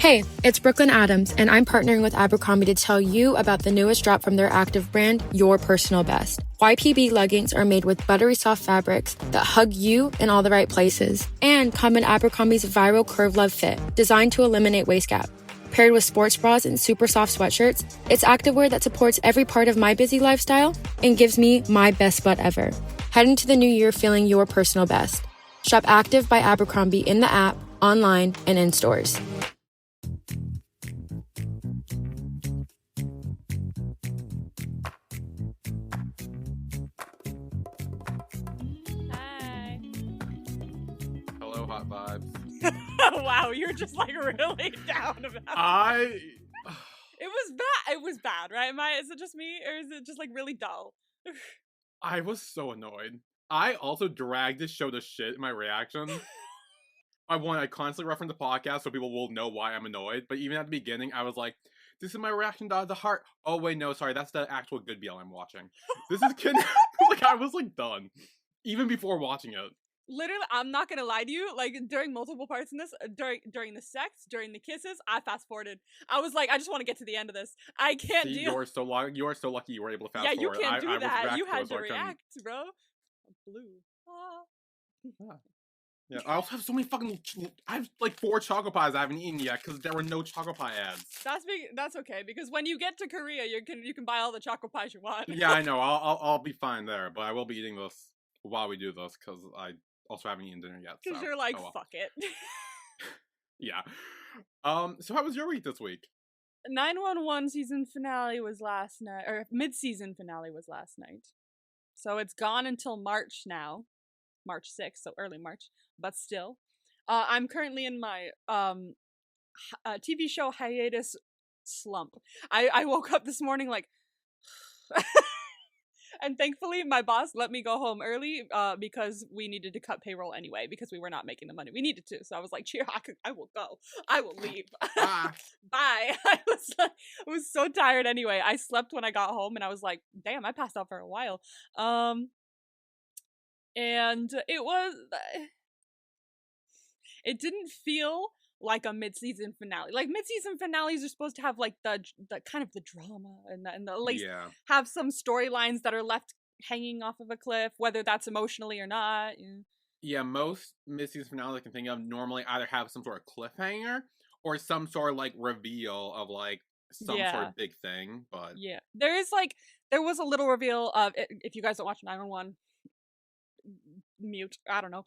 Hey, it's Brooklyn Adams, and I'm partnering with Abercrombie to tell you about the newest drop from their active brand, Your Personal Best. YPB leggings are made with buttery soft fabrics that hug you in all the right places and come in Abercrombie's viral Curve Love fit, designed to eliminate waist gap. Paired with sports bras and super soft sweatshirts, it's activewear that supports every part of my busy lifestyle and gives me my best butt ever. Head into the new year feeling your personal best. Shop Active by Abercrombie in the app, online, and in stores. Hi. Hello, hot vibes. Wow, you're just like really down about it. It was bad. It was bad, right? Is it just me, or is it just like really dull? I was so annoyed. I also dragged this show to shit in my reaction. I constantly reference the podcast so people will know why I'm annoyed. But even at the beginning, I was like, "This is my reaction to the heart." Oh wait, no, sorry, that's the actual good BL I'm watching. This is Kidnap. Like I was like done, even before watching it. Literally, I'm not gonna lie to you. Like during multiple parts in this, during the sex, during the kisses, I fast forwarded. I was like, I just want to get to the end of this. I can't See, deal. you are so lucky you were able to fast Yeah, you forward. can't do I that. was You had so to I couldn't- react, bro. Blue. Ah. Yeah, I also have so many fucking. I have like 4 chocolate pies I haven't eaten yet because there were no chocolate pie ads. That's okay, because when you get to Korea, you can buy all the chocolate pies you want. Yeah, I know. I'll be fine there, but I will be eating this while we do this because I also haven't eaten dinner yet. Because So. you're like, Oh, well. fuck it. Yeah. So how was your week this week? 911 season finale was last night, or mid-season finale was last night. So it's gone until March now. March 6th, so early March. But still. I'm currently in my TV show hiatus slump. I woke up this morning like... And thankfully, my boss let me go home early because we needed to cut payroll anyway because we were not making the money we needed to. So I was like, cheer, I will go. I will leave. Ah. Bye. I was so tired anyway. I slept when I got home and I was like, damn, I passed out for a while. And it didn't feel like a mid-season finale. Like mid-season finales are supposed to have like the kind of the drama and at least have some storylines that are left hanging off of a cliff, whether that's emotionally or not. Yeah, most mid-season finales I can think of normally either have some sort of cliffhanger or some sort of like reveal of like some sort of big thing. But yeah, there was a little reveal of, if you guys don't watch 911, mute, I don't know,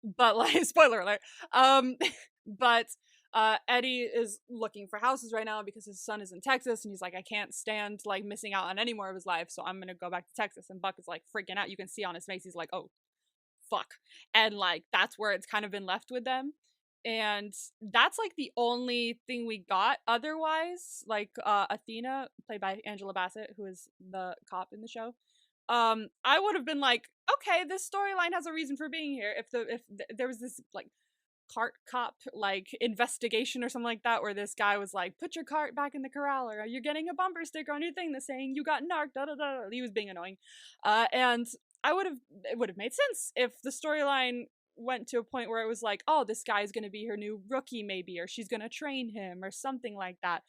but like spoiler alert, but Eddie is looking for houses right now because his son is in Texas and he's like, I can't stand like missing out on any more of his life, so I'm gonna go back to Texas. And Buck is like freaking out. You can see on his face he's like, oh fuck. And like that's where it's kind of been left with them. And that's like the only thing we got. Otherwise, like Athena, played by Angela Bassett, who is the cop in the show, I would have been like, okay, this storyline has a reason for being here. If there was this like cart cop like investigation or something like that, where this guy was like, put your cart back in the corral, or you're getting a bumper sticker on your thing that's saying you got narked, da da da. He was being annoying, and it would have made sense if the storyline went to a point where it was like, oh, this guy's gonna be her new rookie maybe, or she's gonna train him or something like that.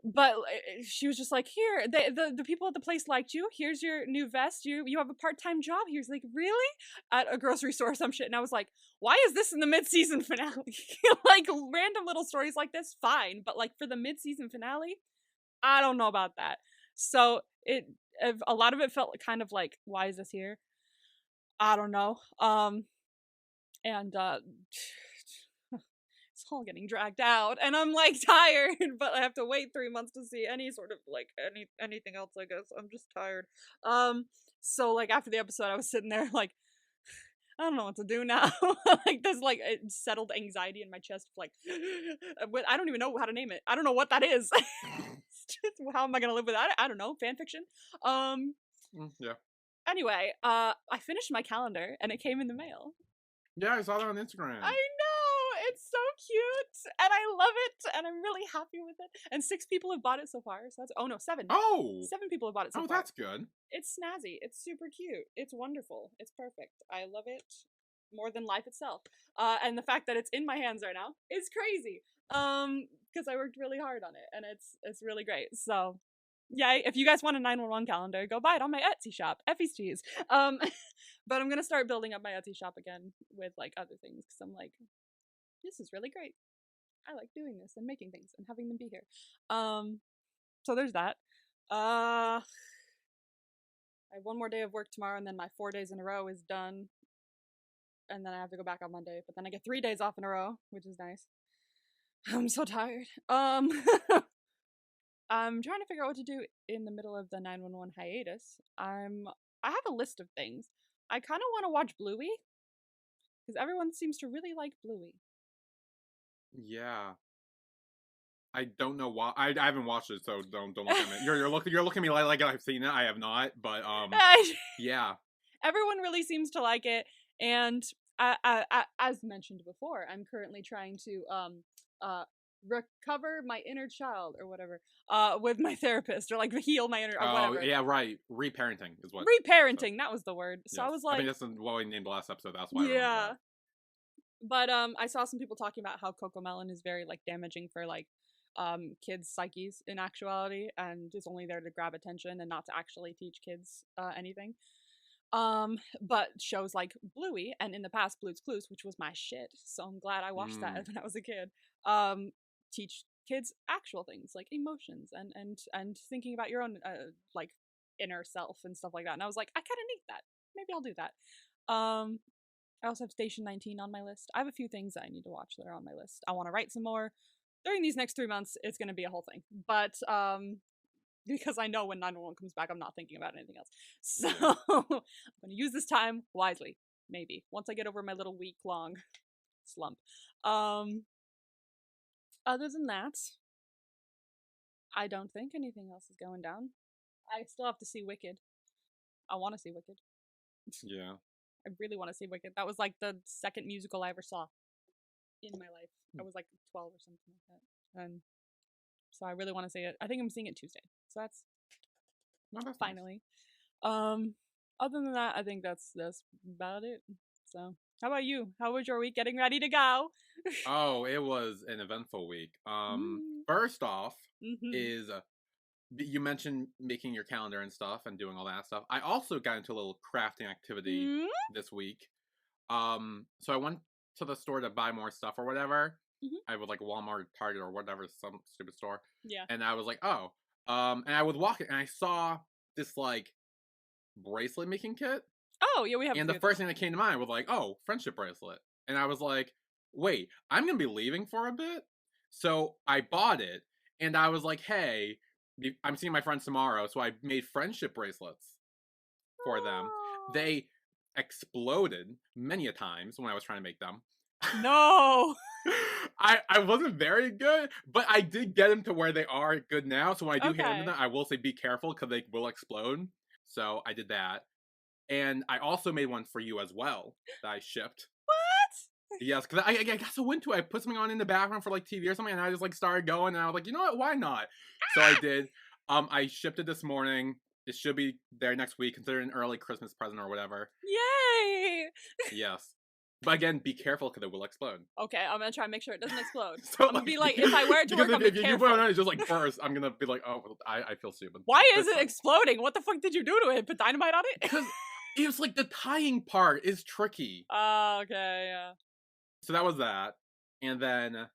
But she was just like, here, the people at the place liked you. Here's your new vest. You have a part-time job. He was like, really? At a grocery store or some shit. And I was like, why is this in the mid-season finale? Like, random little stories like this, fine. But, like, for the mid-season finale, I don't know about that. So, a lot of it felt kind of like, why is this here? I don't know. It's all getting dragged out, and I'm like tired, but I have to wait 3 months to see any sort of like anything else. I guess I'm just tired. So like after the episode, I was sitting there like, I don't know what to do now. Like there's like a settled anxiety in my chest, like I don't even know how to name it. I don't know what that is. How am I gonna live with that? I don't know. Fan fiction. Yeah. Anyway, I finished my calendar and it came in the mail. Yeah, I saw that on Instagram. I know, it's so cute, and I love it, and I'm really happy with it. And 6 people have bought it so far, so that's 7. Oh! 7 people have bought it so far. Oh, that's good. It's snazzy. It's super cute. It's wonderful. It's perfect. I love it. more than life itself. And the fact that it's in my hands right now is crazy. Because I worked really hard on it, and it's really great. So, yay! If you guys want a 911 calendar, go buy it on my Etsy shop, Effie's Cheese. But I'm gonna start building up my Etsy shop again with like other things, because I'm like, this is really great. I like doing this and making things and having them be here. So there's that. I have one more day of work tomorrow, and then my 4 days in a row is done. And then I have to go back on Monday, but then I get 3 days off in a row, which is nice. I'm so tired. I'm trying to figure out what to do in the middle of the 911 hiatus. I have a list of things. I kind of want to watch Bluey, because everyone seems to really like Bluey. Yeah. I don't know why. I haven't watched it, so don't look at me. You're looking at me like I've seen it. I have not, but yeah. Everyone really seems to like it, and I, as mentioned before, I'm currently trying to recover my inner child or whatever with my therapist, or like heal my inner or whatever. Yeah, right. Reparenting is what. Reparenting, that was the word. So yes. I was like, I think that's what we named the last episode. That's why. Yeah. But I saw some people talking about how Cocomelon is very like damaging for like kids' psyches in actuality, and is only there to grab attention and not to actually teach kids anything. But shows like Bluey, and in the past Blue's Clues, which was my shit, so I'm glad I watched that when I was a kid, teach kids actual things like emotions and thinking about your own like inner self and stuff like that. And I was like, I kind of need that. Maybe I'll do that. I also have Station 19 on my list. I have a few things that I need to watch that are on my list. I want to write some more. During these next 3 months, it's going to be a whole thing. But because I know when 911 comes back, I'm not thinking about anything else. So I'm going to use this time wisely, maybe, once I get over my little week-long slump. Other than that, I don't think anything else is going down. I still have to see Wicked. I want to see Wicked. Yeah. I really want to see Wicked. That was like the second musical I ever saw in my life. I was like 12 or something like that. And so I really want to see it. I think I'm seeing it Tuesday. So that's finally. Nice. Other than that, I think that's about it. So how about you? How was your week getting ready to go? Oh, it was an eventful week. First off is you mentioned making your calendar and stuff and doing all that stuff. I also got into a little crafting activity this week. So I went to the store to buy more stuff or whatever. I was like Walmart, Target, or whatever, some stupid store. Yeah. And I was like, oh. And I was walking and I saw this like bracelet making kit. Oh, yeah, we have. And the first thing that came to mind was like, oh, friendship bracelet. And I was like, wait, I'm gonna be leaving for a bit. So I bought it and I was like, hey, I'm seeing my friends tomorrow, so I made friendship bracelets for them. They exploded many a times when I was trying to make them. No! I wasn't very good, but I did get them to where they are good now, so when I do hand them, I will say be careful, because they will explode. So I did that. And I also made one for you as well, that I shipped. What? Yes, because I got so into it. I put something on in the background for like TV or something, and I just like started going, and I was like, you know what, why not? So I did. I shipped it this morning. It should be there next week, considered an early Christmas present or whatever. Yay! Yes. But again, be careful, because it will explode. Okay, I'm gonna try and make sure it doesn't explode. So, I'm gonna be like, if I wear it to work, I'll be careful. If you put it on, it just like burst, I'm gonna be like, oh, I feel stupid. Why is it exploding? What the fuck did you do to it? Put dynamite on it? Because it was like the tying part is tricky. Oh, okay, yeah. So that was that. And then,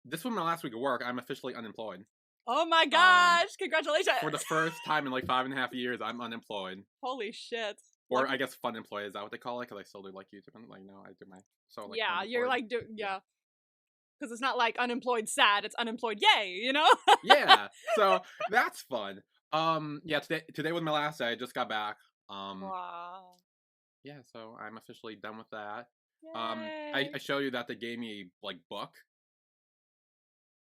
this was my last week of work. I'm officially unemployed. Oh my gosh! Congratulations! For the first time in like 5.5 years, I'm unemployed. Holy shit. Or I guess fun employee, is that what they call it? Because I still do like YouTube and like, no, I do my, so like. Yeah, you're like, yeah. Because it's not like unemployed sad, it's unemployed yay, you know? Yeah, so that's fun. Yeah, today was my last day. I just got back. Wow. Yeah, so I'm officially done with that. Yay. I showed you that they gave me like book.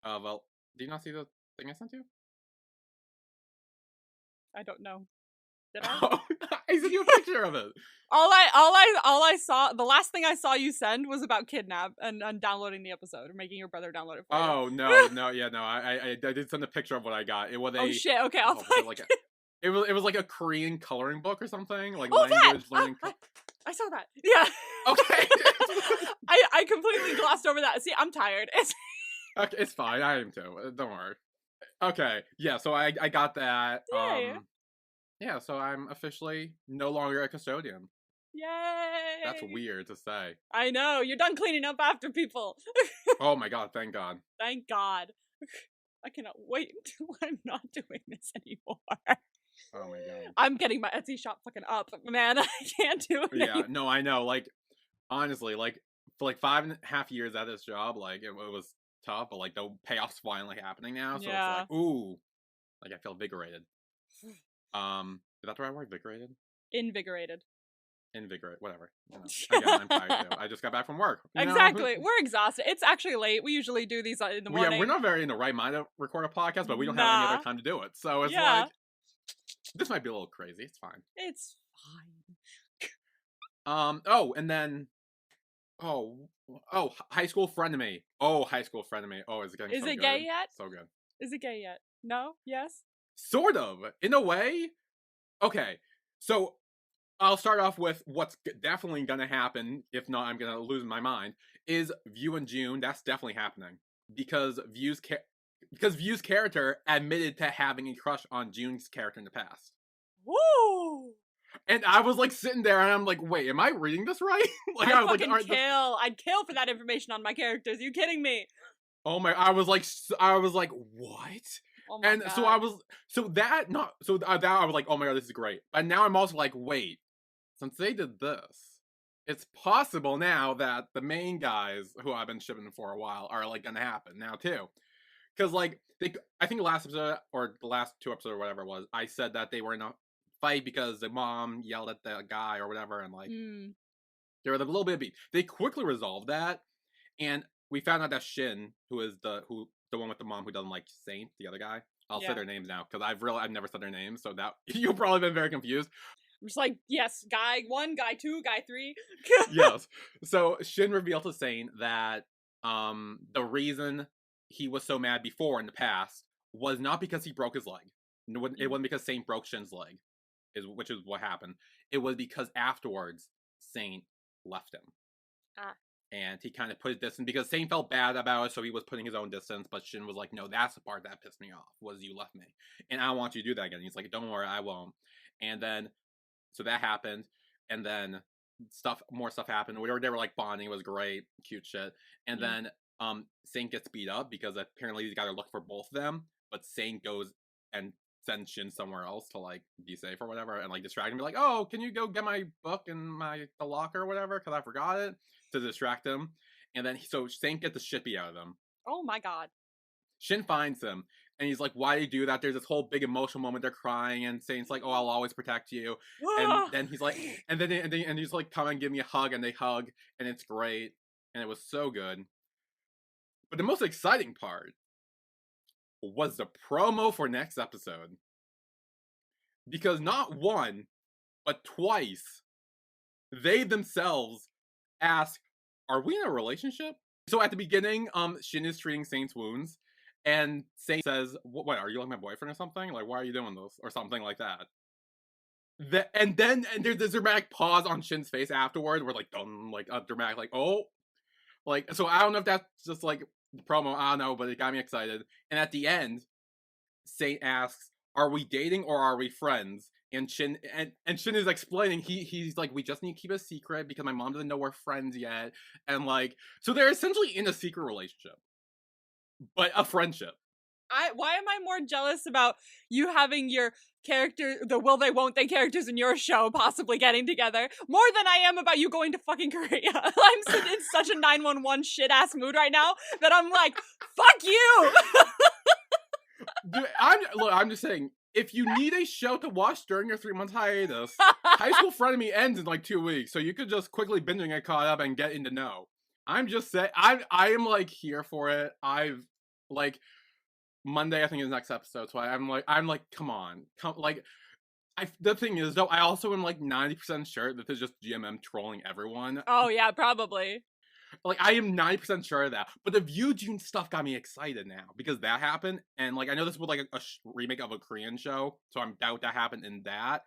Well, did you not see the thing I sent you? I don't know. Did I? Oh, I sent you a picture of it. All I saw, the last thing I saw you send was about Kidnap and downloading the episode, or making your brother download it for you. Oh, no, I did send a picture of what I got. It was a... Oh shit, okay, I'll it was like a Korean coloring book or something, like oh, language learning. I saw that. Yeah. Okay. I completely glossed over that. See, I'm tired. Okay, it's fine. I am too. Don't worry. Okay, yeah. So I got that. Yay. Yeah. So I'm officially no longer a custodian. Yay. That's weird to say. I know. You're done cleaning up after people. Oh my god! Thank God. Thank God. I cannot wait until I'm not doing this anymore. Oh my god. I'm getting my Etsy shop fucking up, man. I can't do it Yeah. anymore. No, I know. Like, honestly, like for like 5.5 years at this job, like it was tough, but like the payoff's finally happening now. So Yeah. it's like, ooh, like I feel invigorated. Is that the right word? Invigorated? Invigorated. Invigorate, whatever. You know, again, I'm tired too. I just got back from work. You know, Exactly. We're exhausted. It's actually late. We usually do these in the morning. Yeah, we're not very in the right mind to record a podcast, but we don't have any Nah. other time to do it. So it's Yeah. like, this might be a little crazy. It's fine. It's fine. Oh, and then, oh, high school friend of me. Oh, high school friend of me. Oh, is it getting Is so it good? gay yet? So good. Is it gay yet? No? Yes? Sort of, in a way. Okay, so I'll start off with what's definitely gonna happen. If not, I'm gonna lose my mind. Is View and June? That's definitely happening because View's character admitted to having a crush on June's character in the past. Woo! And I was like sitting there, and I'm like, "Wait, am I reading this right?" Like I was like, I'd kill for that information on my characters. Are you kidding me? "Oh my!" I was like, "What?" Oh my And God. so I was that I was like, "Oh my god, this is great." But now I'm also like, "Wait, since they did this, it's possible now that the main guys who I've been shipping for a while are like gonna happen now too." Because like I think the last episode or the last 2 episodes or whatever it was, I said that they were in a fight because the mom yelled at the guy or whatever, and like there was a little bit of beef. They quickly resolved that, and we found out that Shin, who is the one with the mom who doesn't like Saint, the other guy. I'll say their names now because I've never said their names, so that you've probably been very confused. I'm just like, yes, guy 1, guy 2, guy 3. Yes. So Shin revealed to Saint that the reason he was so mad before in the past was not because he broke his leg. It wasn't because Saint broke Shin's leg, which is what happened. It was because afterwards Saint left him. And he kind of put his distance because Saint felt bad about it, so he was putting his own distance. But Shin was like, "No, that's the part that pissed me off. Was you left me, and I don't want you to do that again." He's like, "Don't worry, I won't." And then, so that happened, and then more stuff happened. They were like bonding. It was great, cute shit. And then, Saint gets beat up because apparently he's got to look for both of them. But Saint goes and sends Shin somewhere else to like be safe or whatever, and like distract him. Be like, "Oh, can you go get my book in the locker or whatever? Because I forgot it." To distract him, and then so Saint gets the shit beat out of him. Oh my God. Shin finds him, and he's like, "Why do you do that?" There's this whole big emotional moment. They're crying, and Saint's like, "Oh, I'll always protect you." And then he's like, and he's like, "Come and give me a hug," and they hug, and it's great, and it was so good. But the most exciting part was the promo for next episode, because not one, but twice, they themselves ask, "Are we in a relationship?" So at the beginning, Shin is treating Saint's wounds, and Saint says, "What? Are you like my boyfriend or something? Like, why are you doing this?" Or something like that. And there's this dramatic pause on Shin's face afterward, where like, like a dramatic, like, oh, like. So I don't know if that's just like the promo. I don't know, but it got me excited. And at the end, Saint asks, "Are we dating or are we friends?" And Shin is explaining he's like, "We just need to keep it a secret because my mom doesn't know we're friends yet." And like, so they're essentially in a secret relationship, but a friendship. Why am I more jealous about you having your character, the will they won't they characters in your show possibly getting together, more than I am about you going to fucking Korea? I'm in such a 911 shit ass mood right now that I'm like, fuck you. Dude, I'm just saying, if you need a show to watch during your 3-month hiatus, High School Frenemy ends in like 2 weeks, so you could just quickly binge and get caught up and get in the know. I'm just saying, I am like here for it. I've like Monday, I think, is the next episode, so I'm like, come on, like. The thing is, though, I also am like 90% sure that this is just GMM trolling everyone. Oh yeah, probably. Like, I am 90% sure of that. But the View June stuff got me excited now. Because that happened. And, like, I know this was, like, a remake of a Korean show. So I doubt that happened in that.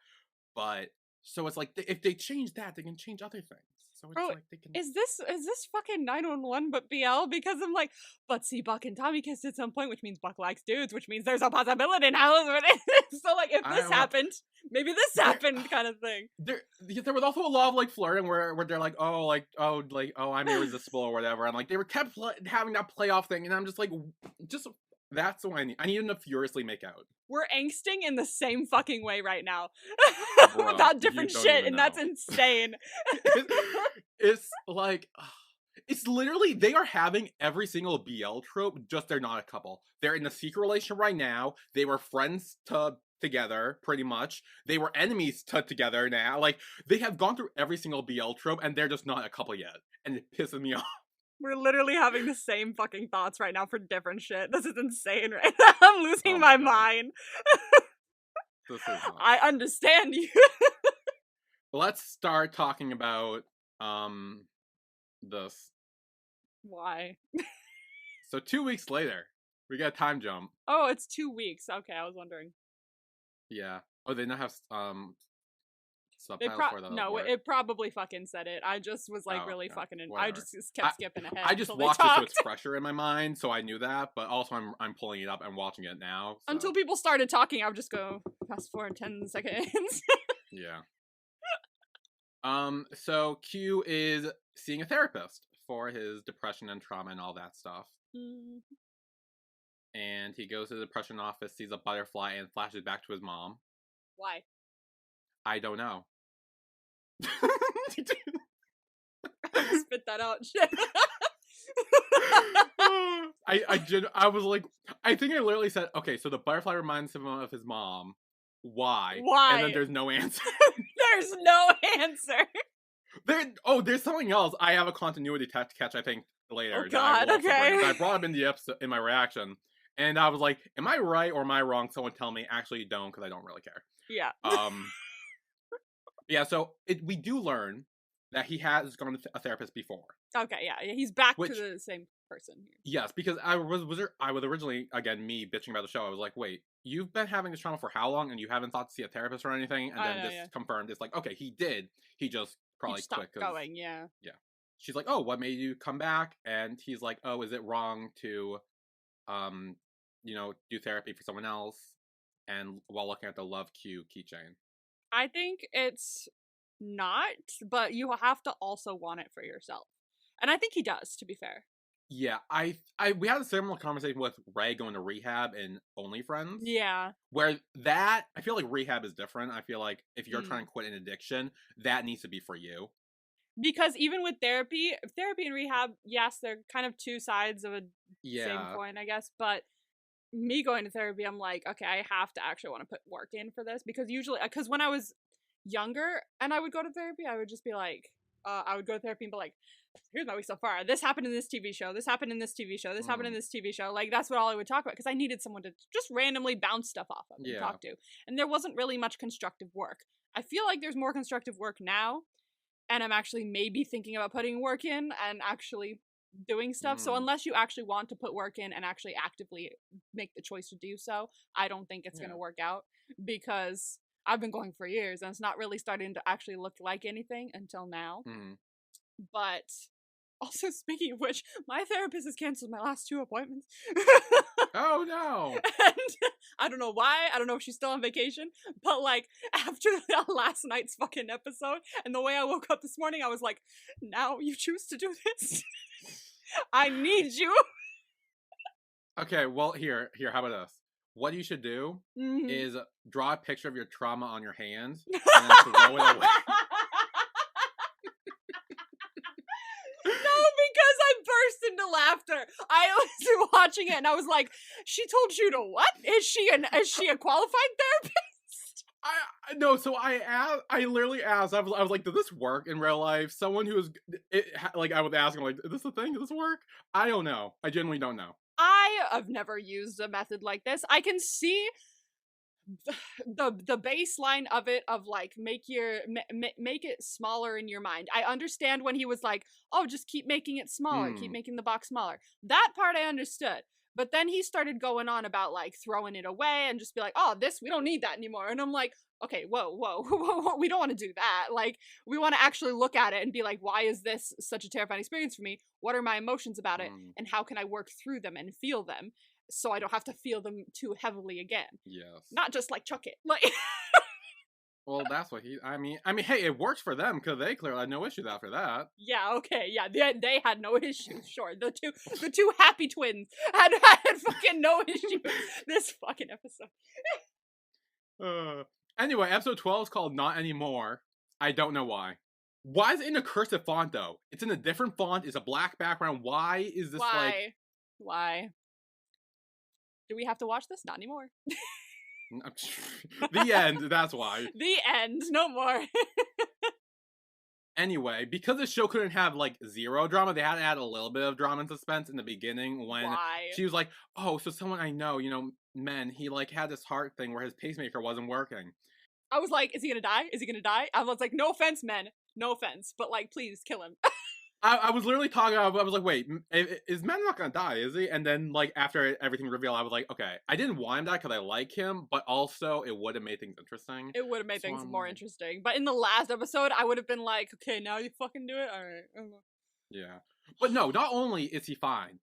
But So it's like, if they change that, they can change other things. So it's Bro, like they can. is this fucking 911 but BL? Because I'm like, but see, Buck and Tommy kissed at some point, which means Buck likes dudes, which means there's a possibility now. So like, if this happened, maybe this happened, kind of thing. There was also a lot of like flirting where they're like, oh, I'm irresistible or whatever, and like they were kept having that playoff thing, and I'm just like, that's what I need. I need them to furiously make out. We're angsting in the same fucking way right now. Bruh, about different shit, and that's insane. It's like, it's literally, they are having every single BL trope, just they're not a couple. They're in a secret relationship right now. They were friends together, pretty much. They were enemies together now. Like, they have gone through every single BL trope, and they're just not a couple yet. And it pisses me off. We're literally having the same fucking thoughts right now for different shit. This is insane right now. I'm losing my mind. This is nuts. I understand you. Let's start talking about this. Why? So 2 weeks later, we get a time jump. Oh, it's 2 weeks. Okay, I was wondering. Yeah. Oh, they now have subtitles for that. No, it probably fucking said it. I just was like I just kept skipping ahead. I just watched it so it's fresher in my mind, so I knew that. But also, I'm pulling it up and watching it now. So. Until people started talking, I would just go fast forward 10 seconds. Yeah. So Q is seeing a therapist for his depression and trauma and all that stuff. And he goes to the depression office, sees a butterfly, and flashes back to his mom. Why? I don't know. Spit that out. Shit. I was like, I think I literally said, okay, so the butterfly reminds him of his mom. Why? Why? And then there's no answer. There's no answer. There's something else. I have a continuity catch, I think, later. Oh god, okay. I brought up in the episode, in my reaction, and I was like, am I right or am I wrong? Someone tell me. Actually, you don't, because I don't really care. Yeah. Yeah, so we do learn that he has gone to a therapist before. Okay, yeah, he's back to the same person here. Yes, because I was originally, again, me bitching about the show. I was like, wait, you've been having this trauma for how long, and you haven't thought to see a therapist or anything? And then confirmed. It's like, okay, he did. He just probably stopped going. Yeah. Yeah. She's like, oh, what made you come back? And he's like, oh, is it wrong to, do therapy for someone else? And while looking at the Love Q keychain. I think it's not, but you have to also want it for yourself. And I think he does, to be fair. Yeah, we had a similar conversation with Ray going to rehab and Only Friends. Yeah. Where I feel like rehab is different. I feel like if you're trying to quit an addiction, that needs to be for you. Because even with therapy and rehab, yes, they're kind of two sides of a same coin, I guess. But me going to therapy, I'm like, okay, I have to actually want to put work in for this. Because when I was younger and I would go to therapy, I would just be like, I would go to therapy and be like, here's my week so far. This happened in this TV show. This happened in this TV show. This happened in this TV show. Like, that's what all I would talk about. Because I needed someone to just randomly bounce stuff off of and talk to. And there wasn't really much constructive work. I feel like there's more constructive work now. And I'm actually maybe thinking about putting work in and actually doing stuff. So unless you actually want to put work in and actually actively make the choice to do so, I don't think it's going to work out. Because I've been going for years and it's not really starting to actually look like anything until now. But also, speaking of which, my therapist has canceled my last 2 appointments. Oh no! And I don't know why. I don't know if she's still on vacation. But like after last night's fucking episode and the way I woke up this morning, I was like, now you choose to do this? I need you. Okay, well here, how about this? What you should do is draw a picture of your trauma on your hands and then throw it away. No, because I burst into laughter. I was watching it and I was like, she told you to what? Is she a qualified therapist? I literally asked, I was like, did this work in real life? Someone who was, I would ask him, like, is this a thing? Does this work? I don't know. I genuinely don't know. I have never used a method like this. I can see the baseline of it, of like make it smaller in your mind. I understand when he was like, oh, just keep making it smaller, keep making the box smaller. That part I understood. But then he started going on about like throwing it away and just be like, oh, we don't need that anymore. And I'm like, okay, whoa, we don't want to do that. Like, we want to actually look at it and be like, why is this such a terrifying experience for me? What are my emotions about it? And how can I work through them and feel them so I don't have to feel them too heavily again? Yes. Not just like chuck it. Like, well, that's what I mean, hey, it worked for them because they clearly had no issues after that. yeah, okay, yeah, they had no issues. Sure, the two happy twins had fucking no issues this fucking episode. Anyway, episode 12 is called Not Anymore. I don't know why. Why is it in a cursive font though? It's in a different font. It's a black background. Why is this like? Why? Do we have to watch this? Not anymore. The end, that's why. The end, no more. Anyway, because the show couldn't have like zero drama, they had to add a little bit of drama and suspense in the beginning when she was like, oh, so someone I know, men, he like had this heart thing where his pacemaker wasn't working. I was like, is he gonna die? Is he gonna die? I was like, no offense, men. No offense, but like, please kill him. I was literally talking about, I was like, wait, is Man not gonna die, is he? And then, like, after everything revealed, I was like, okay, I didn't want him to die because I like him, but also it would have made things interesting. It would have made things more interesting. But in the last episode, I would have been like, okay, now you fucking do it? Alright. Yeah. But no, not only is he fine,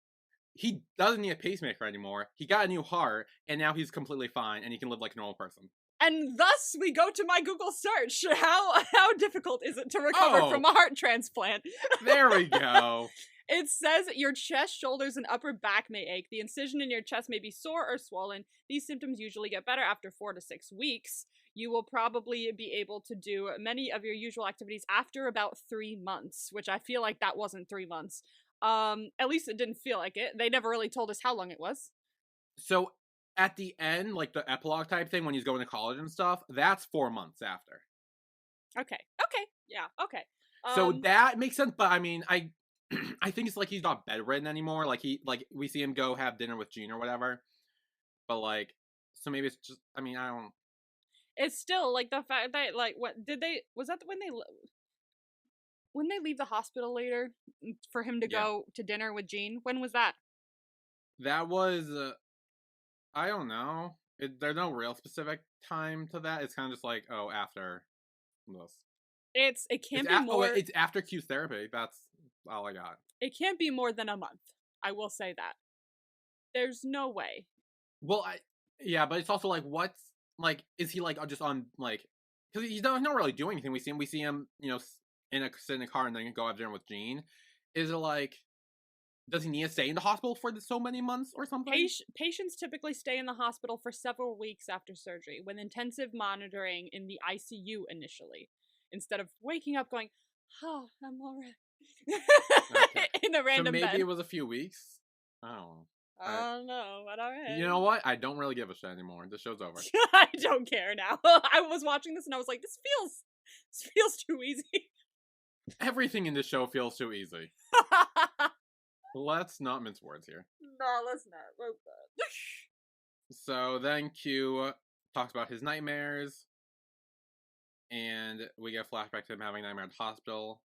he doesn't need a pacemaker anymore, he got a new heart, and now he's completely fine, and he can live like a normal person. And thus, we go to my Google search. How difficult is it to recover from a heart transplant? There we go. It says your chest, shoulders, and upper back may ache. The incision in your chest may be sore or swollen. These symptoms usually get better after 4 to 6 weeks. You will probably be able to do many of your usual activities after about 3 months, which I feel like that wasn't 3 months. At least it didn't feel like it. They never really told us how long it was. So, at the end, like the epilogue type thing, when he's going to college and stuff, that's 4 months after. Okay. Yeah, okay. So that makes sense, but I mean, I think it's like he's not bedridden anymore. Like we see him go have dinner with Jean or whatever. But like, so maybe it's just, I mean, I don't. It's still like the fact that like, was that when they leave the hospital later for him to go to dinner with Jean? When was that? That was, I don't know. There's no real specific time to that. It's kind of just like, oh, after this. It can't be more. It's after Q's therapy. That's all I got. It can't be more than a month. I will say that. There's no way. Well, but it's also like, what's like? Is he like just on like? Because he's not really doing anything. We see him, sit in a car and then go have dinner with Jean. Is it like? Does he need to stay in the hospital for so many months or something? Patients typically stay in the hospital for several weeks after surgery, with intensive monitoring in the ICU initially, instead of waking up going, oh, I'm alright. Okay. In a random bed. So maybe it was a few weeks? I don't know. I don't know, but alright. You know what? I don't really give a shit anymore. The show's over. I don't care now. I was watching this and I was like, this feels too easy. Everything in this show feels too easy. Let's not mince words here. No, let's not. So then Q talks about his nightmares, and we get a flashback to him having a nightmare at the hospital,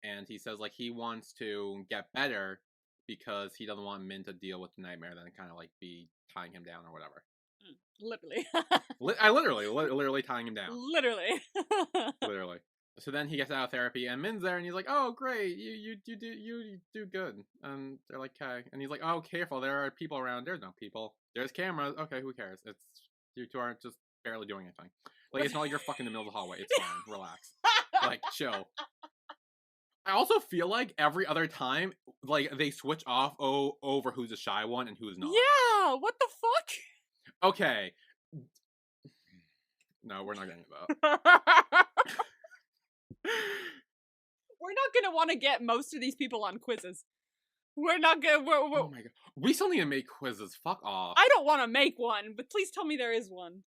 and he says like he wants to get better because he doesn't want Min to deal with the nightmare, then kind of like be tying him down or whatever. Literally. literally tying him down. Literally. So then he gets out of therapy, and Min's there, and he's like, "Oh, great, you do good." And they're like, "Okay," and he's like, "Oh, careful, there are people around." There's no people. There's cameras. Okay, who cares? It's you two aren't just barely doing anything. Like it's not like you're fucking in the middle of the hallway. It's fine. Relax. Like chill. I also feel like every other time, like they switch off over who's the shy one and who's not. Yeah. What the fuck? Okay. No, we're not getting to that. We're not gonna want to get most of these people on quizzes. We're not gonna. Oh my god, we still need to make quizzes. Fuck off. I don't want to make one, but please tell me there is one.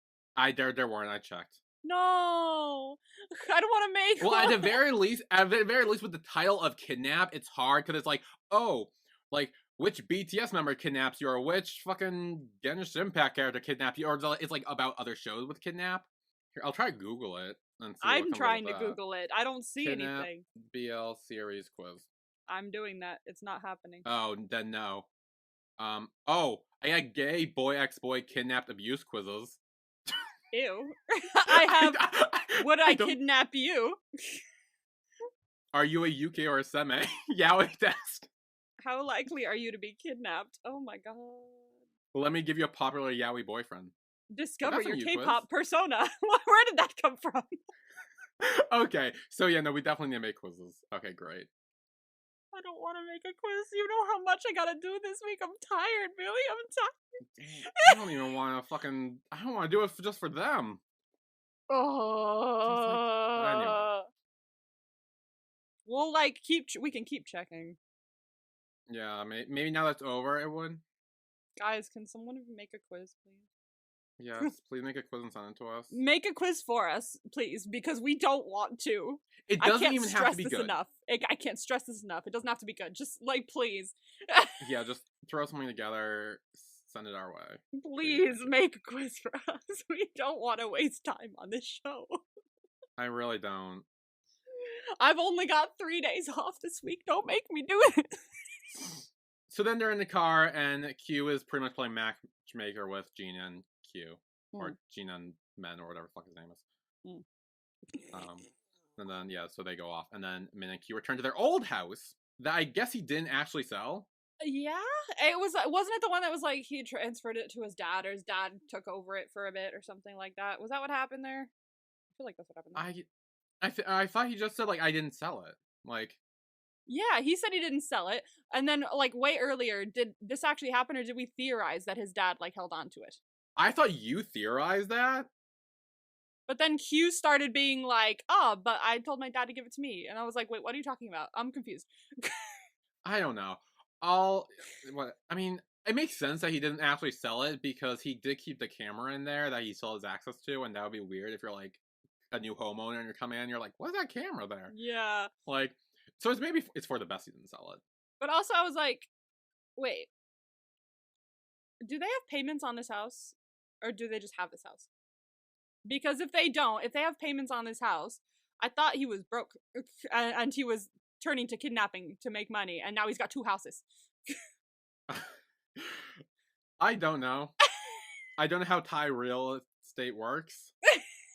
There weren't. I checked. No, I don't want to make. Well, one. at the very least, with the title of Kidnap, it's hard because it's like, oh, like which BTS member kidnaps you, or which fucking Genshin Impact character kidnapped you, or it's like about other shows with Kidnap. Here, I'll try to Google it. And see I'm trying to Google it. I don't see Kidnap anything. BL series quiz. I'm doing that. It's not happening. Oh, then no. Oh, I got gay boy ex-boy kidnapped abuse quizzes. Ew. I have. Would I don't. kidnap you? Are you a UK or a semi? Yaoi test. How likely are you to be kidnapped? Oh my god. Let me give you a popular yaoi boyfriend. Discover that's a your new K-pop persona. Where did that come from? Okay, so yeah, no, we definitely need to make quizzes. Okay, great. I don't want to make a quiz. You know how much I gotta do this week. I'm tired, Billy. I'm tired. I don't even want to fucking. I don't want to do it just for them. Anyway. We'll we can keep checking. Yeah, maybe now that's over, it would. Guys, can someone make a quiz, please? Yes, please make a quiz and send it to us. Make a quiz for us, please, because we don't want to. It doesn't even have to be good. Enough. I can't stress this enough. It doesn't have to be good. Just please. Yeah, just throw something together, send it our way. Please make a quiz for us. We don't want to waste time on this show. I really don't. I've only got 3 days off this week. Don't make me do it. So then they're in the car, and Q is pretty much playing matchmaker with Gina and Q. Or Gina and Men, or whatever the fuck his name is. And then, yeah, so they go off. And then Min and Q return to their old house that I guess he didn't actually sell. Yeah, wasn't it the one that was like he transferred it to his dad, or his dad took over it for a bit, or something like that? Was that what happened there? I feel like that's what happened there. I thought he just said, like, I didn't sell it. Like... Yeah, he said he didn't sell it. And then, like, way earlier, did this actually happen, or did we theorize that his dad, like, held on to it? I thought you theorized that. But then Q started being like, oh, but I told my dad to give it to me. And I was like, wait, what are you talking about? I'm confused. I don't know. I mean, it makes sense that he didn't actually sell it because he did keep the camera in there that he still has access to, and that would be weird if you're, like, a new homeowner and you're coming in and you're like, what's that camera there? Yeah. Like, so it's for the best he didn't sell it. But also I was like, wait, do they have payments on this house? Or do they just have this house? Because if they have payments on this house, I thought he was broke and he was turning to kidnapping to make money, and now he's got 2 houses. I don't know. I don't know how Thai real estate works,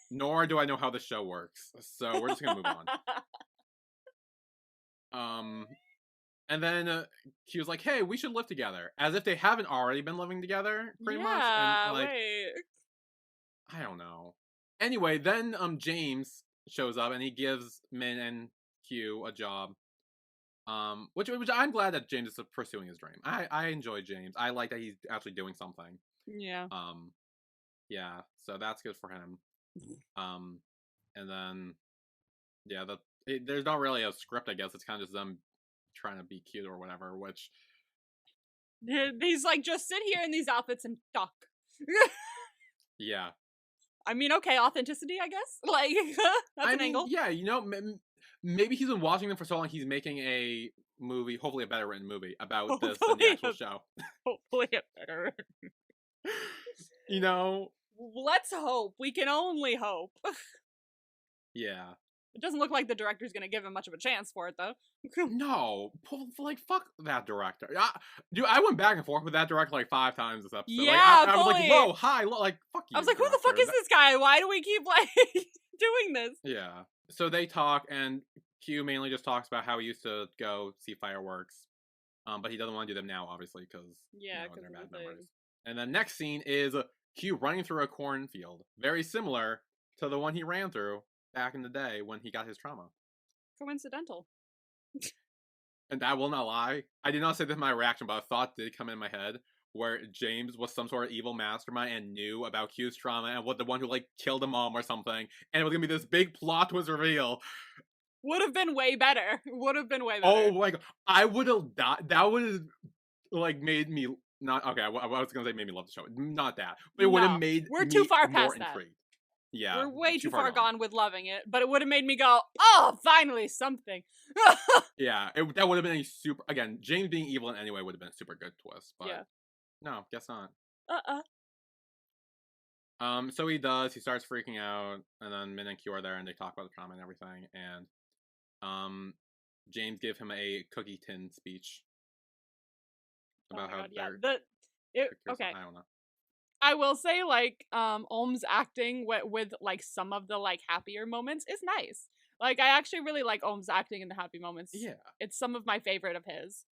nor do I know how the show works. So we're just gonna move on. And then he was like, hey, we should live together. As if they haven't already been living together, pretty much. And, like, wait. I don't know. Anyway, then James shows up and he gives Min and Q a job. Which I'm glad that James is pursuing his dream. I enjoy James. I like that he's actually doing something. Yeah. Yeah, so that's good for him. And then, yeah, there's not really a script, I guess. It's kind of just them trying to be cute or whatever, which... He's like, just sit here in these outfits and talk. Yeah. I mean, okay, authenticity, I guess. Like, that's an angle. Yeah, you know, maybe he's been watching them for so long, he's making a movie, hopefully a better written movie, about this in the actual show. Hopefully a better written. You know? Let's hope. We can only hope. Yeah. It doesn't look like the director's gonna give him much of a chance for it, though. No. Like, fuck that director. Dude, I went back and forth with that director like 5 times this episode. Yeah, like, I was like, whoa, hi, like, fuck you. I was like, director. who the fuck is this guy? Why do we keep, like, doing this? Yeah. So they talk, and Q mainly just talks about how he used to go see fireworks. But he doesn't want to do them now, obviously, because they're bad memories. And the next scene is Q running through a cornfield. Very similar to the one he ran through back in the day when he got his trauma. Coincidental. And I will not lie, I did not say this in my reaction, but a thought did come in my head where James was some sort of evil mastermind and knew about Q's trauma and was the one who, like, killed a mom or something, and it was gonna be this big plot twist reveal. Would have been way better. Oh my god, I would have died. That would have, like, made me not okay. I was gonna say made me love the show, not that, but it would have made we're too far past more that. intrigued. Yeah, we're way too far gone with loving it, but it would have made me go, oh, finally something. Yeah, that would have been a super. Again, James being evil in any way would have been a super good twist, but yeah. No, guess not. So he does. He starts freaking out, and then Min and Q are there, and they talk about the trauma and everything. And James gave him a cookie tin speech. about how yeah. they're Okay. I don't know. I will say, like, Ohm's acting with like some of the like happier moments is nice. Like, I actually really like Ohm's acting in the happy moments. Yeah. It's some of my favorite of his.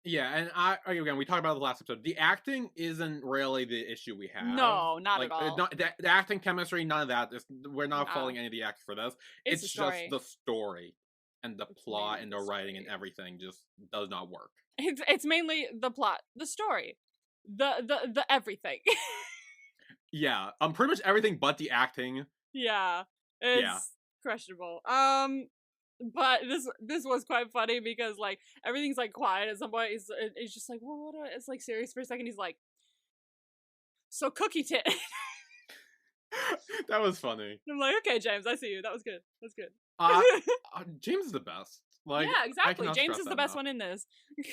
Yeah, and again, we talked about it the last episode. The acting isn't really the issue we have. No, not like, at all. Not, the acting chemistry, none of that. We're not Nah. following any of the actors for this. It's It's the just story. the story and the plot mainly and the the writing and story. everything just does not work. It's mainly the plot, the story, the everything. Yeah, pretty much everything but the acting. Yeah, it's questionable. But this was quite funny because like everything's like quiet at some point. He's just like, well, what? It's like serious for a second. He's like, so cookie tit. That was funny. I'm like, okay, James, I see you. That was good. That's good. James is the best. Like, yeah, exactly. James stress is the that best enough. one in this.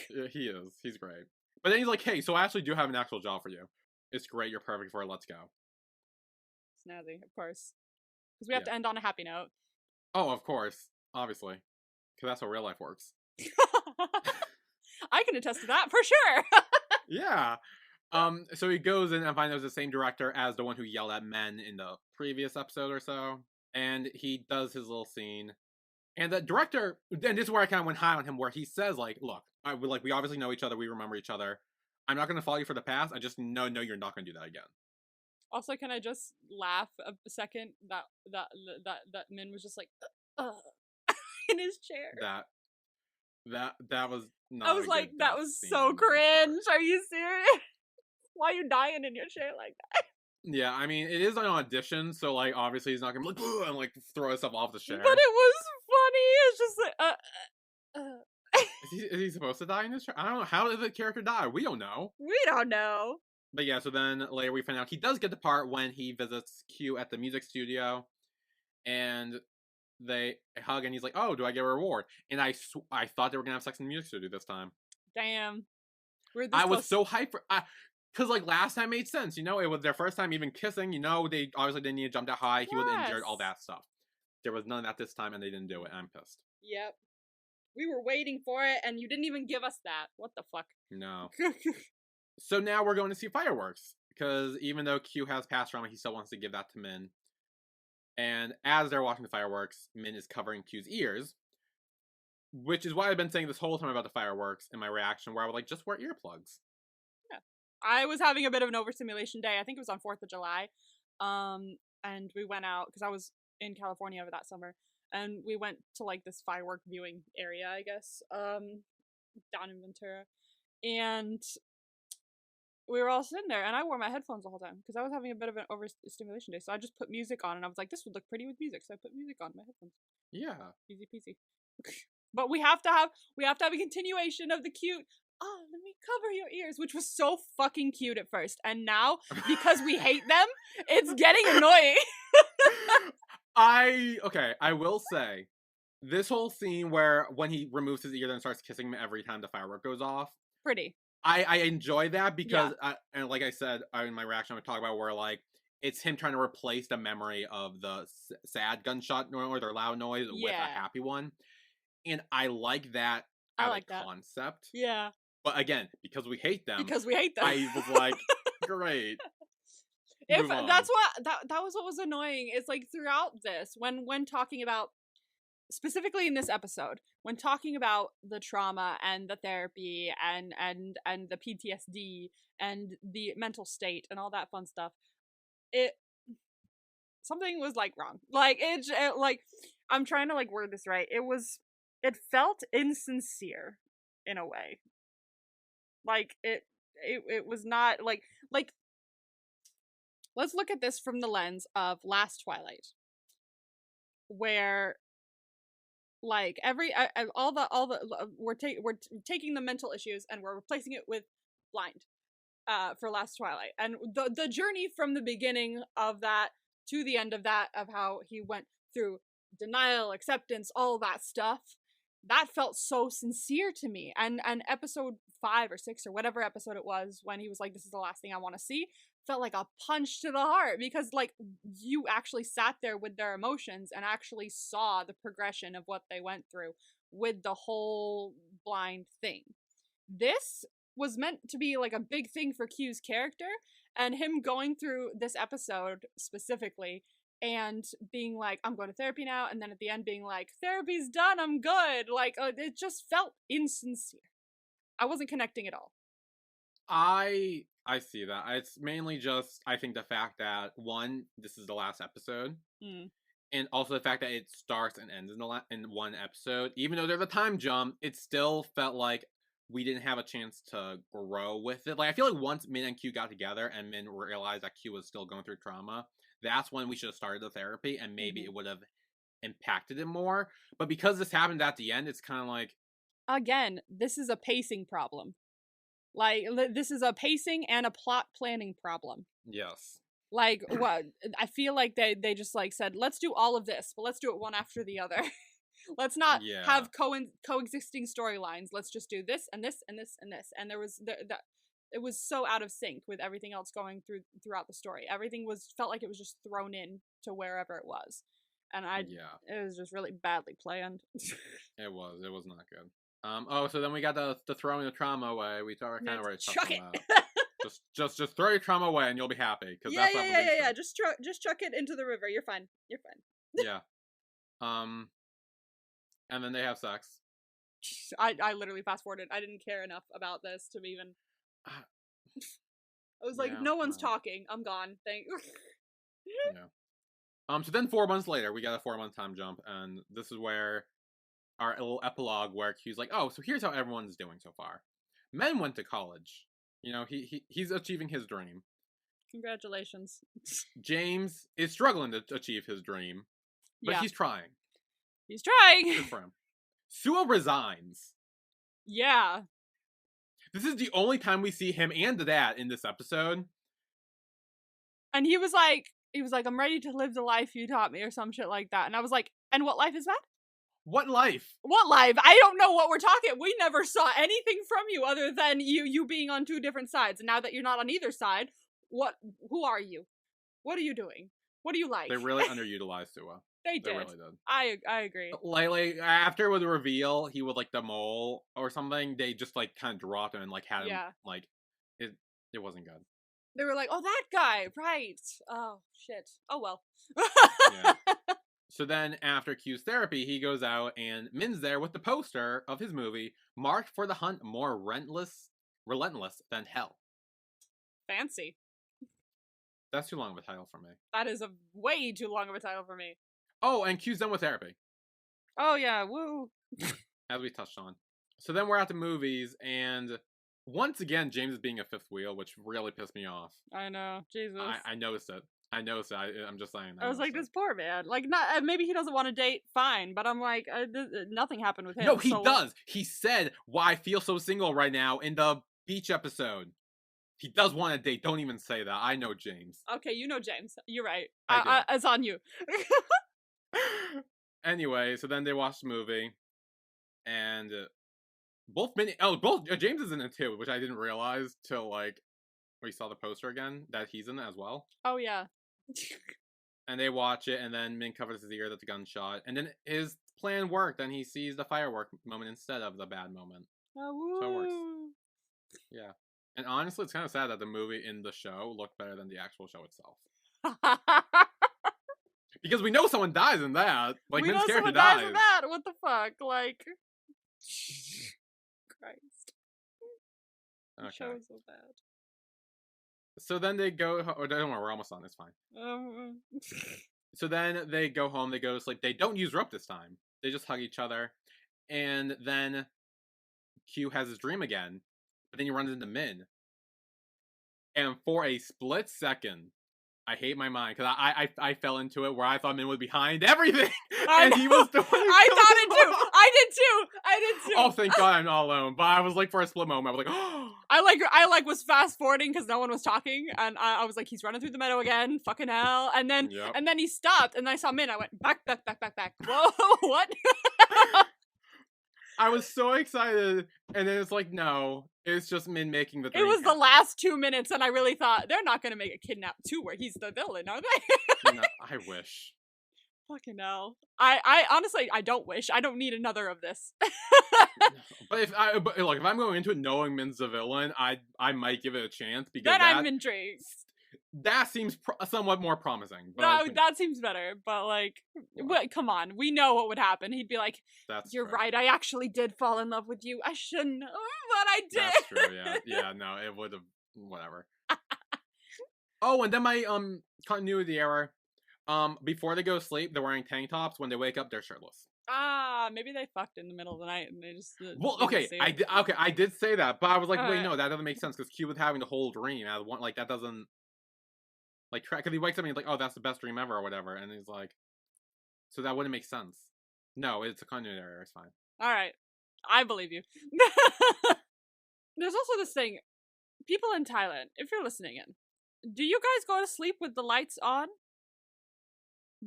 Yeah, he is. He's great. But then he's like, hey, so I actually do have an actual job for you. It's great. You're perfect for it. Let's go. Snazzy, of course. Because we have to end on a happy note. Oh, of course. Obviously. Because that's how real life works. I can attest to that for sure. Yeah. So he goes in and finds out the same director as the one who yelled at men in the previous episode or so. And he does his little scene. And the director, and this is where I kind of went high on him, where he says, like, look, we obviously know each other, we remember each other. I'm not going to follow you for the past. I just no, you're not going to do that again. Also, can I just laugh a second that Min was just like, in his chair. That was not. I was like, that was so cringe. Are you serious? Why are you dying in your chair like that? Yeah, I mean, it is an audition, so like obviously he's not gonna be like and like throw himself off the chair. But it was funny. It's just like, Is he supposed to die in his chair? I don't know. How did the character die? We don't know. We don't know. But yeah, so then later we find out he does get the part when he visits Q at the music studio, and they hug, and he's like, "Oh, do I get a reward?" And I thought they were gonna have sex in the music studio this time. Damn. I was so hyped for. Because, like, last time made sense, you know? It was their first time even kissing, you know? They obviously didn't need to jump that high. He was injured, all that stuff. There was none of that this time, and they didn't do it. I'm pissed. Yep. We were waiting for it, and you didn't even give us that. What the fuck? No. So now we're going to see fireworks. Because even though Q has past trauma, he still wants to give that to Min. And as they're watching the fireworks, Min is covering Q's ears. Which is why I've been saying this whole time about the fireworks in my reaction, where I would like, just wear earplugs. I was having a bit of an overstimulation day. I think it was on 4th of July. And we went out, because I was in California over that summer. And we went to, like, this firework viewing area, I guess, down in Ventura. And we were all sitting there, and I wore my headphones the whole time, because I was having a bit of an overstimulation day. So I just put music on, and I was like, this would look pretty with music. So I put music on my headphones. Yeah. Easy peasy. But we have to have a continuation of the cute, oh, let me cover your ears, which was so fucking cute at first. And now, because we hate them, it's getting annoying. I will say, this whole scene where when he removes his ear and starts kissing him every time the firework goes off. Pretty. I enjoy that because, and like I said in my reaction, I would talk about where, like, it's him trying to replace the memory of the sad gunshot noise or loud noise with a happy one. And I like that as a concept. Yeah. But again, because we hate them. I was like, great. If that's what that was what was annoying. It's like throughout this, when talking about, specifically in this episode, when talking about the trauma and the therapy and the PTSD and the mental state and all that fun stuff, something was like wrong. Like it like I'm trying to like word this right. It felt insincere in a way. Like it was not like let's look at this from the lens of Last Twilight, where like we're taking the mental issues and we're replacing it with blind for Last Twilight, and the journey from the beginning of that to the end of that, of how he went through denial, acceptance, all that stuff, that felt so sincere to me. And episode 5 or 6 or whatever episode it was, when he was like, this is the last thing I want to see, felt like a punch to the heart, because like you actually sat there with their emotions and actually saw the progression of what they went through with the whole blind thing. This was meant to be like a big thing for Q's character, and him going through this episode specifically and being like, I'm going to therapy now, and then at the end being like, therapy's done, I'm good. Like, it just felt insincere. I wasn't connecting at all. I see that. It's mainly just, I think, the fact that, one, this is the last episode, and also the fact that it starts and ends in one episode. Even though there's a time jump, it still felt like we didn't have a chance to grow with it. Like, I feel like once Min and Q got together and Min realized that Q was still going through trauma, that's when we should have started the therapy, and maybe it would have impacted it more. But because this happened at the end, it's kind of like... Again, this is a pacing problem. Like, this is a pacing and a plot planning problem. Yes. Like, what? I feel like they just, like, said, let's do all of this, but let's do it one after the other. Let's not have coexisting storylines. Let's just do this and this and this and this. And there was... it was so out of sync with everything else going throughout the story. Everything felt like it was just thrown in to wherever it was. And it was just really badly planned. It was not good. So then we got the throwing the trauma away. We kind of already chuck it. Just just throw your trauma away and you'll be happy. Yeah. Just chuck it into the river. You're fine. Yeah. And then they have sex. I literally fast forwarded. I didn't care enough about this to even. I was like, no one's talking. I'm gone. Yeah. So then 4 months later, we got a 4-month time jump, and this is where our little epilogue where Q's like, oh, so here's how everyone's doing so far. Men went to college. You know, he's achieving his dream. Congratulations. James is struggling to achieve his dream, but he's trying. He's trying. Good for him. Sua resigns. Yeah. This is the only time we see him and the dad in this episode. And he was like, I'm ready to live the life you taught me or some shit like that. And I was like, and what life is that? What life? What life? I don't know what we're talking. We never saw anything from you other than you being on two different sides. And now that you're not on either side, who are you? What are you doing? What do you like? They really underutilized Sua. They did. Really did. I agree. Like after with the reveal, he was like the mole or something. They just like kind of dropped him and like had him like it wasn't good. They were like, oh, that guy, right? Oh shit. Oh well. Yeah. So then after Q's therapy, he goes out and Min's there with the poster of his movie, Marked for the Hunt, more relentless than hell. Fancy. That's too long of a title for me. That is a way too long of a title for me. Oh, and Q's done with therapy. Oh, yeah, woo. As we touched on. So then we're at the movies, and once again, James is being a fifth wheel, which really pissed me off. I know, Jesus. I noticed it. I'm just saying. I was like, this poor man. Like, not maybe he doesn't want to date, fine, but I'm like, nothing happened with him. No, he does. He said, why I feel so single right now in the beach episode. He does want to date. Don't even say that. I know James. Okay, you know James. You're right. I it's on you. Anyway, so then they watch the movie, and James is in it too, which I didn't realize till like we saw the poster again that he's in it as well. Oh yeah. And they watch it, and then Min covers his ear. That's a gunshot, and then his plan worked, and he sees the firework moment instead of the bad moment. Oh, so it works. Yeah. And honestly, it's kind of sad that the movie in the show looked better than the actual show itself. Because we know someone dies in that. Like, Min's character dies. In that. What the fuck? Like, Christ. The show is so bad. So then they go. Oh, don't worry, we're almost on. It's fine. So then they go home. They go to sleep. They don't use rope this time. They just hug each other, and then Q has his dream again. But then he runs into Min. And for a split second, I hate my mind, because I fell into it where I thought Min was behind everything. And he was doing I thought it too. I did too. Oh, thank God I'm not alone. But I was like, for a split moment, I was like, oh. I was fast forwarding because no one was talking. And I was like, he's running through the meadow again. Fucking hell. And then he stopped and I saw Min. I went, back. Whoa, what? I was so excited, and then it's like, no, it's just Min making the dream. It was the last 2 minutes, and I really thought, they're not going to make a Kidnap 2 where he's the villain, are they? No, I wish. Fucking hell. I honestly, I don't wish. I don't need another of this. But like, if I'm going into it knowing Min's the villain, I might give it a chance because Then I'm intrigued. that seems somewhat more promising. But No, that seems better. But like, come on, we know what would happen. He'd be like, "You're true. right. I actually did fall in love with you. I shouldn't, but I did." That's true. Yeah, yeah. No, it would have. Whatever. Oh, and then my continuity error. Before they go to sleep, they're wearing tank tops. When they wake up, they're shirtless. Maybe they fucked in the middle of the night and they just. Well, okay, I did say that, but I was like, wait, Alright. no, that doesn't make sense because Q was having the whole dream. I want like that doesn't like track because he wakes up and he's like, oh, that's the best dream ever or whatever, and he's like, so that wouldn't make sense. No, it's a continuity error. It's fine. All right, I believe you. There's also this thing, people in Thailand, if you're listening in, do you guys go to sleep with the lights on?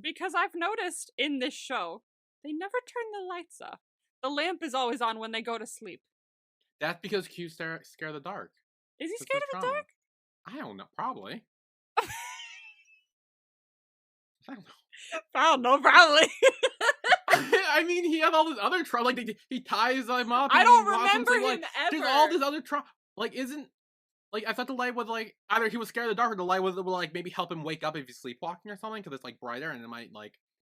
Because I've noticed in this show, they never turn the lights off. The lamp is always on when they go to sleep. That's because Q's scared of the dark. Is he That's scared his of the dark? trauma. I don't know. Probably. I don't know. I don't know, probably. I mean, he had all this other trauma. Like, he ties them up. I and don't he locks remember them, so, him like, ever. there's all this other trauma. Like, isn't... Like, I thought the light was, like... Either he was scared of the dark, or the light would like, maybe help him wake up if he's sleepwalking or something, because it's, like, brighter, and it might, like...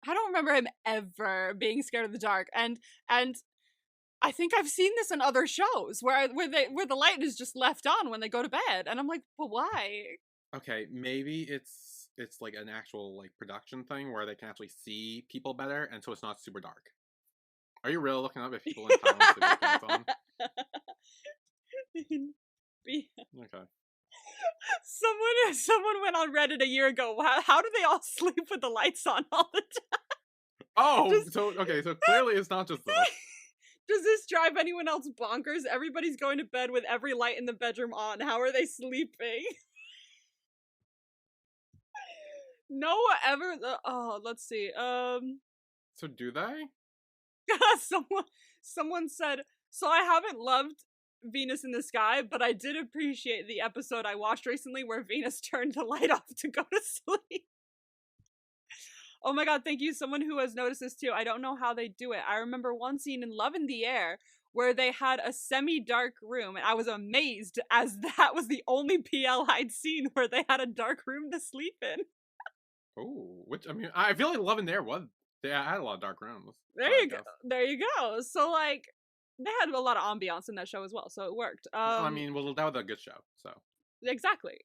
I don't remember him ever being scared of the dark. And I think I've seen this in other shows where the light is just left on when they go to bed. And I'm like, well, why? Okay, maybe it's like an actual like production thing where they can actually see people better, and so it's not super dark. Are you really looking up if people in Thailand sleep with lights on? Okay. Someone went on Reddit a year ago. How do they all sleep with the lights on all the time? Oh, so clearly it's not just this. Does this drive anyone else bonkers? Everybody's going to bed with every light in the bedroom on. How are they sleeping? No ever. Oh, let's see. So do they? Someone said. So I haven't loved Venus in the Sky, but I did appreciate the episode I watched recently where Venus turned the light off to go to sleep. Oh my god, thank you. Someone who has noticed this too. I don't know how they do it. I remember one scene in Love in the Air where they had a semi-dark room, and I was amazed as that was the only PL I'd seen where they had a dark room to sleep in. Oh, which, I mean, I feel like Love in the Air was... I had a lot of dark rooms. There you go. There you go. So, like, they had a lot of ambiance in that show as well, so it worked. I mean, well, that was a good show, so... Exactly.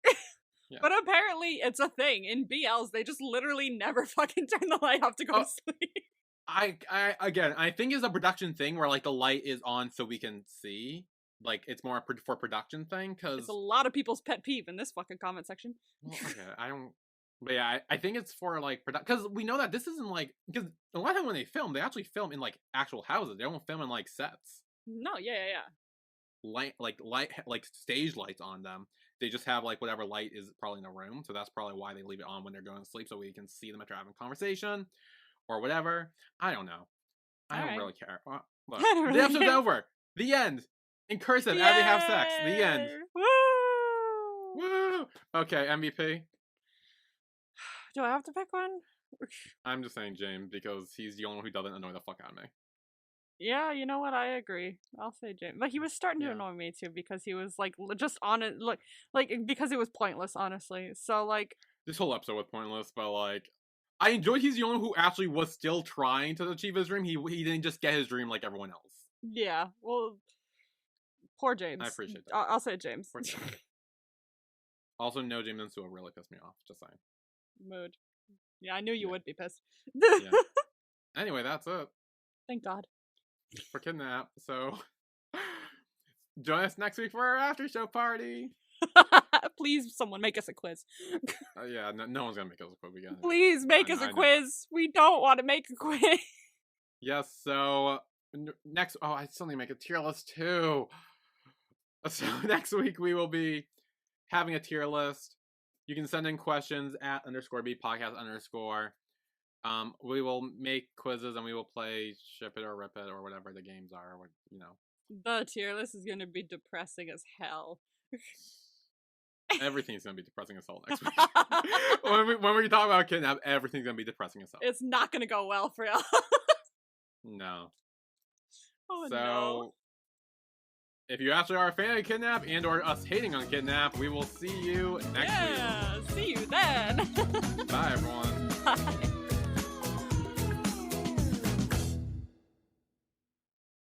Yeah. But apparently it's a thing. In BLs, they just literally never fucking turn the light off to go to sleep. I think it's a production thing where, like, the light is on so we can see. Like, it's more for production thing, because... It's a lot of people's pet peeve in this fucking comment section. Well, okay, I don't... But yeah, I think it's for, like, production... Because we know that this isn't, like... Because a lot of time when they film, they actually film in, like, actual houses. They don't film in, like, sets. No, yeah. Like stage lights on them. They just have like whatever light is probably in the room, so that's probably why they leave it on when they're going to sleep, so we can see them after having a conversation or whatever. I don't know. I don't really care. Look, the episode's over. The end. In cursive, as they have sex. The end. Woo! Woo! Okay, MVP. Do I have to pick one? I'm just saying James because he's the only one who doesn't annoy the fuck out of me. Yeah, you know what? I agree. I'll say James. But he was starting to annoy me too because he was like just on it, like because it was pointless, honestly. So like this whole episode was pointless, but like I enjoyed he's the only one who actually was still trying to achieve his dream. He didn't just get his dream like everyone else. Yeah, well, poor James. I appreciate that. I'll say James. Poor James. Also, no James and Sue really pissed me off. Just saying. Mood. Yeah, I knew you would be pissed. Yeah. Anyway, that's it. Thank God. For Kidnap. So join us next week for our after show party. Please, someone make us a quiz. Yeah, no one's gonna make us a quiz again. Please make us a quiz. We don't want to make a quiz. Yes. So next. Oh, I still need to make a tier list too. So next week we will be having a tier list. You can send in questions at _B podcast_. We will make quizzes and we will play Ship It or Rip It or whatever the games are, you know. The tier list is going to be depressing as hell. Everything's gonna be depressing as hell next week. when we talk about Kidnap, everything's gonna be depressing as hell. It's not gonna go well for y'all. No. Oh So, no. if you actually are a fan of Kidnap and or us hating on Kidnap, we will see you next week. Yeah, see you then. Bye, everyone. Bye.